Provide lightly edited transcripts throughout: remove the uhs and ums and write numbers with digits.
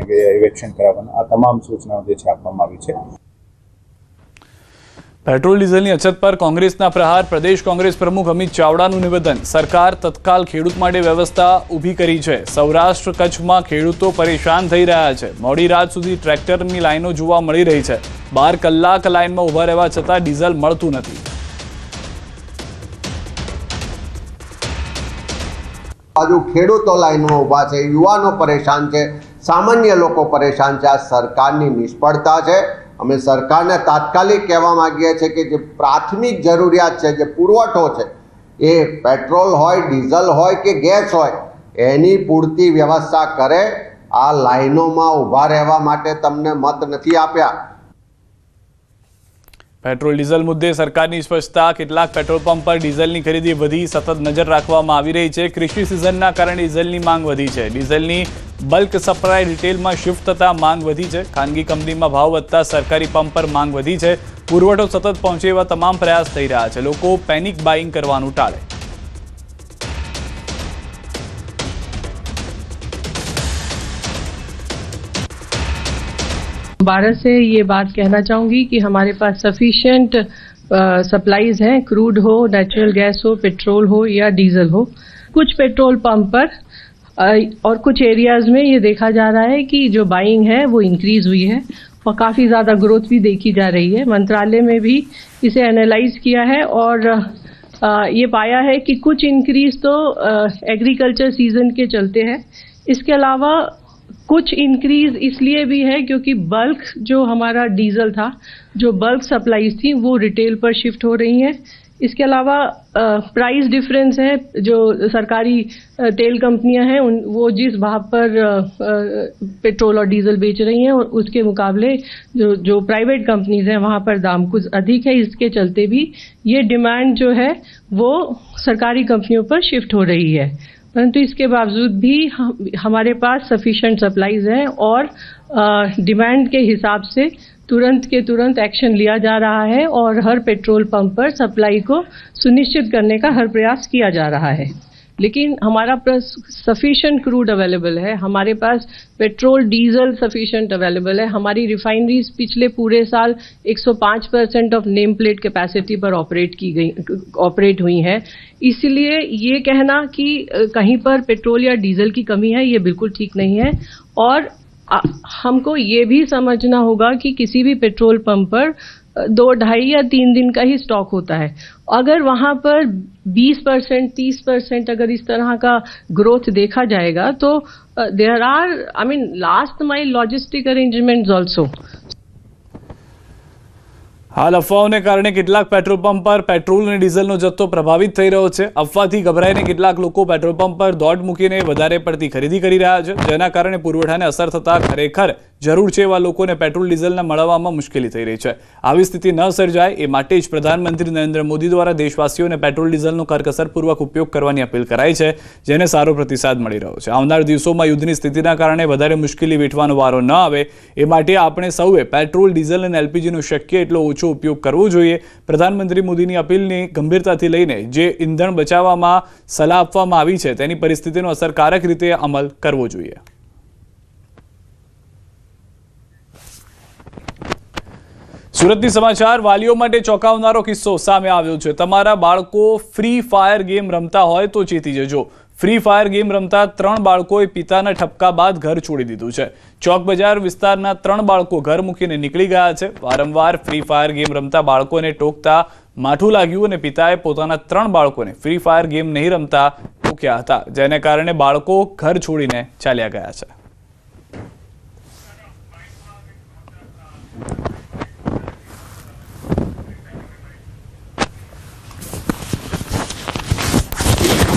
જગ્યાએ ઇવેક્શન કરાવવાના આ તમામ સૂચનાઓ જે છે આપવામાં આવી છે। पेट्रोल डीजलની અછત પર કોંગ્રેસના પ્રહાર। પ્રદેશ કોંગ્રેસ પ્રમુખ અમિત ચાવડાનું નિવેદન। સરકાર તત્કાલ ખેડૂત માટે વ્યવસ્થા ઊભી કરી છે। સૌરાષ્ટ્ર કચ્છમાં ખેડૂતો પરેશાન થઈ રહ્યા છે। મોડી રાત સુધી ટ્રેક્ટરની લાઈનો જોવા મળી રહી છે। 12 કલાક લાઈનમાં ઊભા રહેવા છતાં ડીઝલ મળતું નથી। बाजू खेडूतो लाइन में उभा है, युवाओं परेशान है, सामान्य लोग परेशान है। आ सरकारनी निष्फळता है। अमे सरकार ने तात्कालिक कहवा मांगीए छे कि जे प्राथमिक जरूरियात है, जे पुरवठो है, ये पेट्रोल होय, डीजल होय के गैस होय, एनी पूरती व्यवस्था करे। आ लाइनों में उभा रहवा माटे तमने मत नथी आप्या। पेट्रोल डीजल मुद्दे सरकारनी स्पष्टता। કેટલાક પેટ્રોલ પંપ પર ડીઝલની ખરીદી વધી, સતત નજર રાખવામાં આવી રહી છે। કૃષિ સિઝનના કારણે ડીઝલની માંગ વધી છે। ડીઝલની બલ્ક સપ્લાય રિટેલમાં શિફ્ટ થતા માંગ વધી છે। ખાનગી કંપનીમાં ભાવ વધતા સરકારી પંપ પર માંગ વધી છે। પુરવઠો સતત પહોંચે એવા તમામ પ્રયાસ થઈ રહ્યા છે। લોકો પેનિક બાઇંગ કરવાનું ટાળે। भारत से ये बात कहना चाहूँगी कि हमारे पास सफिशिएंट सप्लाईज हैं, क्रूड हो, नेचुरल गैस हो, पेट्रोल हो या डीजल हो। कुछ पेट्रोल पंप पर और कुछ एरियाज में ये देखा जा रहा है कि जो बाइंग है वो इंक्रीज हुई है और काफ़ी ज़्यादा ग्रोथ भी देखी जा रही है। मंत्रालय में भी इसे एनालाइज किया है और ये पाया है कि कुछ इंक्रीज तो एग्रीकल्चर सीजन के चलते हैं। इसके अलावा कुछ इंक्रीज इसलिए भी है क्योंकि बल्क जो हमारा डीजल था, जो बल्क सप्लाईज थी वो रिटेल पर शिफ्ट हो रही हैं। इसके अलावा प्राइस डिफरेंस है, जो सरकारी तेल कंपनियां हैं वो जिस भाव पर पेट्रोल और डीजल बेच रही हैं और उसके मुकाबले जो प्राइवेट कंपनीज हैं वहाँ पर दाम कुछ अधिक है। इसके चलते भी ये डिमांड जो है वो सरकारी कंपनियों पर शिफ्ट हो रही है। परंतु इसके बावजूद भी हमारे पास सफिशिएंट सप्लाईज हैं और डिमांड के हिसाब से तुरंत के तुरंत एक्शन लिया जा रहा है और हर पेट्रोल पंप पर सप्लाई को सुनिश्चित करने का हर प्रयास किया जा रहा है। लेकिन हमारा सफिशिएंट क्रूड अवेलेबल है, हमारे पास पेट्रोल डीजल सफिशिएंट अवेलेबल है। हमारी रिफाइनरीज पिछले पूरे साल 105% ऑफ नेम प्लेट कैपेसिटी पर ऑपरेट हुई हैं। इसलिए ये कहना कि कहीं पर पेट्रोल या डीजल की कमी है ये बिल्कुल ठीक नहीं है। और हमको ये भी समझना होगा कि किसी भी पेट्रोल पंप पर 2, 2.5 या 3 दिन का ही स्टॉक होता है। अगर वहाँ पर 20%, 30% अगर इस तरह का ग्रोथ देखा जाएगा तो there are last mile logistic arrangements also. हाल अफवाओने कारणे કેટલાક પેટ્રોલ પંપ પર પેટ્રોલ અને ડીઝલનો જથ્થો પ્રભાવિત થઈ રહ્યો છે। અફવાથી ગભરાઈને કેટલાક લોકો પેટ્રોલ પંપ પર દોડ મૂકીને વધારે પડતી ખરીદી કરી રહ્યા છે, જેના કારણે પુરવઠાને અસર થતા ખરેખર જરૂર છે એવા લોકોને પેટ્રોલ ડીઝલના મળવામાં મુશ્કેલી થઈ રહી છે। આવી સ્થિતિ ન સર્જાય એ માટે જ પ્રધાનમંત્રી નરેન્દ્ર મોદી દ્વારા દેશવાસીઓને પેટ્રોલ ડીઝલનો કરકસરપૂર્વક ઉપયોગ કરવાની અપીલ કરાઈ છે, જેને સારો પ્રતિસાદ મળી રહ્યો છે। આવનાર દિવસોમાં યુદ્ધની સ્થિતિના કારણે વધારે મુશ્કેલી વેઠવાનો વારો ન આવે એ માટે આપણે સૌએ પેટ્રોલ, ડીઝલ અને એલપીજીનો શક્ય એટલો ઓછો उपयोग करवो जोईए। प्रधानमंत्री मोदीनी अपीलने गंभीरताथी लईने जे ईंधण बचाववामां सलाह आपवामां आवी छे तेनी परिस्थितिनो असरकारक रीते अमल करवो जोईए। सूरतनी समाचार वालीओ माटे चौंकावनारो किस्सो सामे आव्यो छे। तमारा बाळको फ्री फायर गेम रमता होय तो चेती जजो। फ्री फायर गेम रमता 3 बाळकोए पिताना ठपका बाद घर छोड़ी दीधुं छे। चौक बजार विस्ताરના 3 બાળકો ઘર મૂકીને નીકળી ગયા છે। વારંવાર ફ્રી ફાયર ગેમ રમતા બાળકોને ટોકતા માઠું લાગ્યું અને પિતાએ પોતાના 3 બાળકોને ફ્રી ફાયર ગેમ નહીં રમતા ટોક્યા હતા, જેને કારણે બાળકો ઘર છોડીને ચાલ્યા ગયા છે।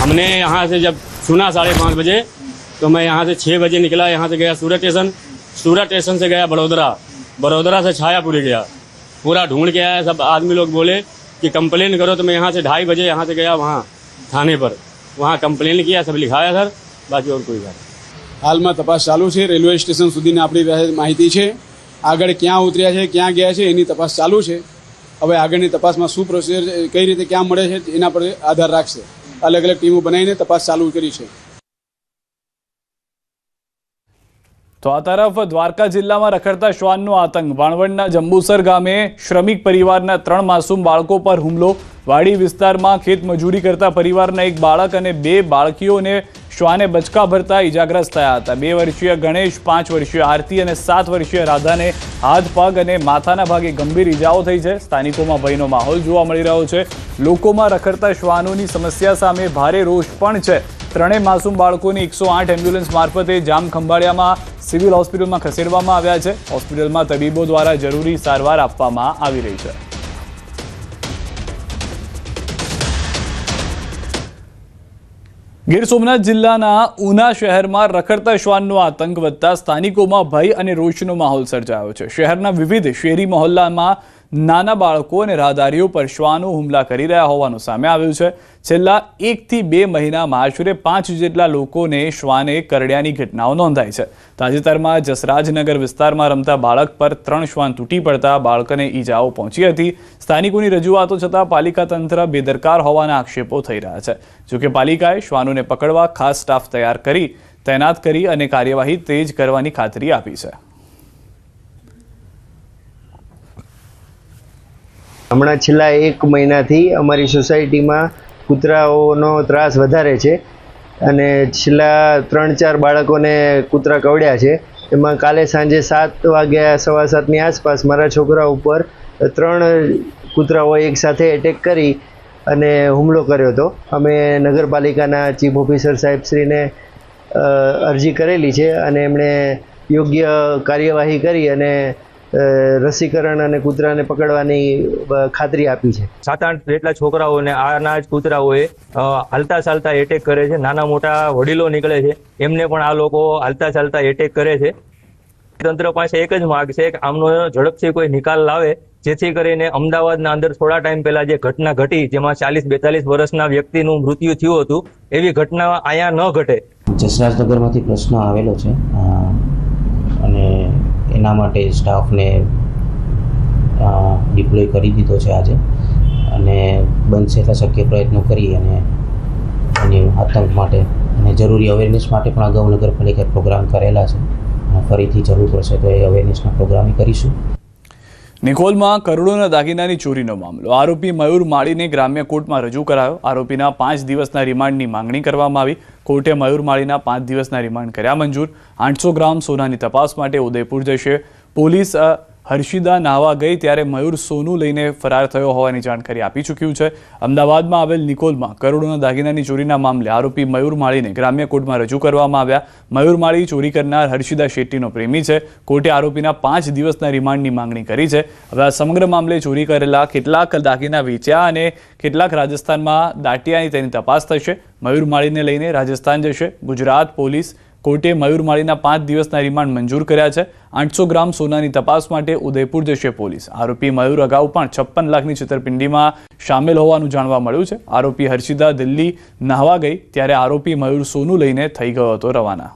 हमने यहाँ से जब सुना 5:30 बजे तो मैं यहाँ से 6 बजे निकला। यहाँ से गया सूरत स्टेशन से गया बड़ोदरा से छायापुरी गया। पूरा ढूंढ के आया। सब आदमी लोग बोले कि कंप्लेन करो, तो मैं यहाँ से 2:30 बजे यहाँ से गया वहाँ थाने पर। वहाँ कंप्लेन किया, सब लिखाया सर, बाकी और कोई बात। हाल में तपास चालू है। रेलवे स्टेशन सुधीनी आपणी माहिती है। आगळ क्या उतर्या है, क्या गया है, एनी तपास चालू है। हवे आगळनी तपासमां शुं प्रोसिजर कई रीते क्या मळे छे एना पर आधार राखशे। अलग अलग टीमों बनावीने तपास चालू करी है। તો આ તરફ દ્વારકા જિલ્લામાં રખડતા શ્વાનનો આતંક. વાણવડના જંબુસર ગામે શ્રમિક પરિવારના 3 માસૂમ બાળકો પર હુમલો. વાડી વિસ્તારમાં ખેત મજૂરી કરતા પરિવારના એક બાળક અને 2 બાળકીઓને શ્વાને બચકા ભરતા ઇજાગ્રસ્ત થયા હતા. 2 વર્ષીય ગણેશ, 5 વર્ષીય આરતી અને 7 વર્ષીય રાધાને હાથ, પગ અને માથાના ભાગે ગંભીર ઇજાઓ થઈ છે. સ્થાનિકોમાં ભયનો માહોલ જોવા મળી રહ્યો છે. લોકોમાં રખડતા શ્વાનોની સમસ્યા સામે ભારે રોષ પણ છે. 3 માસૂમ બાળકોને 108 એમ્બ્યુલન્સ મારફતે જામખંભાળિયામાં સિવિલ હોસ્પિટલમાં ખસેડવામાં આવ્યા છે. હોસ્પિટલમાં તબીબો દ્વારા જરૂરી સારવાર આપવામાં આવી રહી છે. ગીર સોમનાથ જિલ્લાના ઉના શહેરમાં રખડતા શ્વાનનો આતંક વધતા સ્થાનિકોમાં ભય અને રોષનો માહોલ સર્જાયો છે. શહેરના વિવિધ શેરી મહોલ્લામાં નાના બાળકો અને રાહદારીઓ પર શ્વાનો હુમલા કરી રહ્યા હોવાનું સામે આવ્યું છે. છેલ્લા 1 થી 2 મહિનામાં આશરે 5 જેટલા લોકોને શ્વાને કરડ્યાની ઘટનાઓ નોંધાઈ છે. તાજેતરમાં જસરાજનગર વિસ્તારમાં રમતા બાળક પર 3 શ્વાન તૂટી પડતા બાળકને ઈજાઓ પહોંચી હતી. સ્થાનિકોની રજૂઆતો છતાં પાલિકા તંત્ર બેદરકાર હોવાના આક્ષેપો થઈ રહ્યા છે. જોકે પાલિકાએ શ્વાનોને પકડવા ખાસ સ્ટાફ તૈનાત કરી અને કાર્યવાહી તેજ કરવાની ખાતરી આપી છે. હમણાં છેલ્લા 1 મહિનાથી અમારી સોસાયટીમાં કૂતરાઓનો ત્રાસ વધારે છે અને છેલ્લા 3-4 બાળકોને કૂતરા કવડ્યા છે. એમાં કાલે સાંજે 7 વાગ્યા 7:15ની આસપાસ મારા છોકરા ઉપર 3 કૂતરાઓએ એકસાથે એટેક કરી અને હુમલો કર્યો હતો. અમે નગરપાલિકાના ચીફ ઓફિસર સાહેબશ્રીને અરજી કરેલી છે અને એમણે યોગ્ય કાર્યવાહી કરી અને રસીકરણ અને કૂતરાને પકડવાની ખાતરી આપી છે. 7-8 જેટલા છોકરાઓને આના જ કૂતરાઓએ હાલતા ચાલતા એટેક કરે છે. નાના મોટા વડીલો નીકળે છે એમને પણ આ લોકો હાલતા ચાલતા એટેક કરે છે. તંત્ર પાસે એક જ માગ છે કે આમનો ઝડપથી કોઈ નિકાલ લાવે, જેથી કરીને અમદાવાદના અંદર થોડા ટાઈમ પહેલા જે ઘટના ઘટી જેમાં 40-42 વર્ષના વ્યક્તિનું મૃત્યુ થયું હતું એવી ઘટના અહીંયા ન ઘટે. જસરાજનગરમાંથી પ્રશ્ન આવેલો છે અને એના માટે સ્ટાફને ડિપ્લોય કરી દીધો છે આજે અને બનશે એટલા શક્ય પ્રયત્નો કરી અને એની આતંક માટે અને જરૂરી અવેરનેસ માટે પણ અગાઉ નગરપાલિકાએ પ્રોગ્રામ કરેલા છે અને ફરીથી જરૂર પડશે તો એ અવેરનેસના પ્રોગ્રામ કરીશું. નિકોલમાં કરોડોના દાગીનાની ચોરીનો મામલો. આરોપી મયુર માળીને ગ્રામ્ય કોર્ટમાં રજૂ કરાયો. આરોપીના 5 દિવસના રિમાન્ડની માંગણી કરવામાં આવી. કોર્ટે મયુર માળીના 5 દિવસના રિમાન્ડ કર્યા મંજૂર. 800 ગ્રામ સોનાની તપાસ માટે ઉદયપુર જશે. પોલીસ હર્ષિદા નાહવા ગઈ ત્યારે મયુર સોનું લઈને ફરાર થયો હોવાની જાણકારી આપી ચૂક્યું છે. અમદાવાદમાં આવેલ નિકોલમાં કરોડોના દાગીનાની ચોરીના મામલે આરોપી મયુર માળીને ગ્રામ્ય કોર્ટમાં રજૂ કરવામાં આવ્યા. મયુર માળી ચોરી કરનાર હર્ષિદા શેટ્ટીનો પ્રેમી છે. કોર્ટે આરોપીના 5 દિવસના રિમાન્ડની માંગણી કરી છે. હવે આ સમગ્ર મામલે ચોરી કરેલા કેટલાક દાગીના વેચ્યા અને કેટલાક રાજસ્થાનમાં દાટિયાની તેની તપાસ થશે. મયુર માળીને લઈને રાજસ્થાન જશે. ગુજરાત પોલીસ કોર્ટે મયુર માળીના 5 દિવસના રિમાન્ડ મંજૂર કર્યા છે. 800 ગ્રામ સોનાની તપાસ માટે ઉદયપુર જશે પોલીસ. આરોપી મયુર અગાઉ પણ 56 લાખની છેતરપિંડીમાં સામેલ હોવાનું જાણવા મળ્યું છે. આરોપી હર્ષિદા દિલ્હી નાહવા ગઈ ત્યારે આરોપી મયુર સોનું લઈને થઈ ગયો હતો રવાના.